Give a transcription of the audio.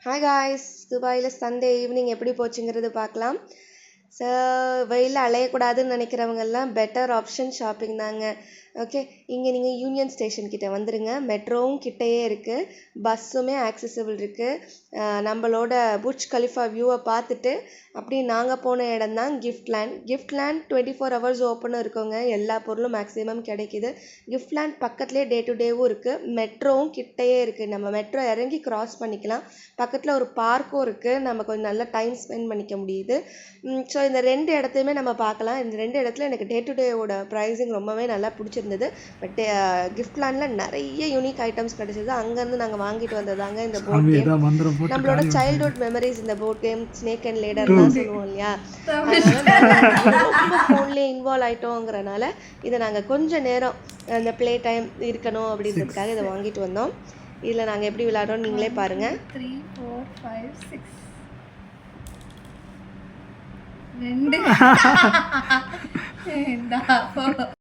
Hi guys, துபாயில் Sunday evening எப்படி போச்சுங்கிறது பார்க்கலாம். ஸோ வெயிலில் அலையக்கூடாதுன்னு நினைக்கிறவங்கெல்லாம் பெட்டர் ஆப்ஷன் ஷாப்பிங் தாங்க. ஓகே, இங்கே நீங்கள் யூனியன் ஸ்டேஷன் கிட்டே வந்துடுங்க. மெட்ரோவும் கிட்டேயே இருக்குது, பஸ்ஸுமே ஆக்சசிபிள் இருக்குது. நம்மளோட புர்ஜ் கலிஃபா வியூவை பார்த்துட்டு அப்படியே நாங்கள் போன இடம் தான் கிஃப்ட்லேண்ட். கிஃப்ட்லேண்ட் 24 ஹவர்ஸ் ஓப்பனும் இருக்குங்க. எல்லா பொருளும் மேக்ஸிமம் கிடைக்கிது. கிஃப்ட்லேண்ட் பக்கத்துலேயே டே டு டேவும் இருக்குது. மெட்ரோவும் கிட்டேயே இருக்குது. நம்ம மெட்ரோ இறங்கி க்ராஸ் பண்ணிக்கலாம். பக்கத்தில் ஒரு பார்க்கும் இருக்குது. நம்ம கொஞ்சம் நல்லா டைம் ஸ்பெண்ட் பண்ணிக்க முடியுது. ஸோ இந்த 2 இடத்தையுமே நம்ம பார்க்கலாம். இந்த 2 இடத்துல எனக்கு டே டு டேவோட ப்ரைஸிங் ரொம்பவே நல்லா பிடிச்சிருந்தது. பட் கிஃப்ட்லேண்டில் நிறைய யூனிக் ஐட்டம்ஸ் கிடச்சிது. அங்கேருந்து நாங்கள் வாங்கிட்டு வந்ததாங்க இந்த போட் கேம். நம்மளோட சைல்ட்ஹுட் மெமரிஸ் இந்த போட் கேம், ஸ்னேக் அண்ட் லேடர்லாம் சொல்லுவோம் இல்லையா, ரொம்ப ஃபோன்லேயே இன்வால்வ் ஆகிட்டோங்கிறனால இதை நாங்கள் கொஞ்சம் நேரம் அந்த ப்ளே டைம் இருக்கணும் அப்படின்றதுக்காக இதை வாங்கிட்டு வந்தோம். இதில் நாங்கள் எப்படி விளையாடுறோம் நீங்களே பாருங்கள். 3 4 5 6 2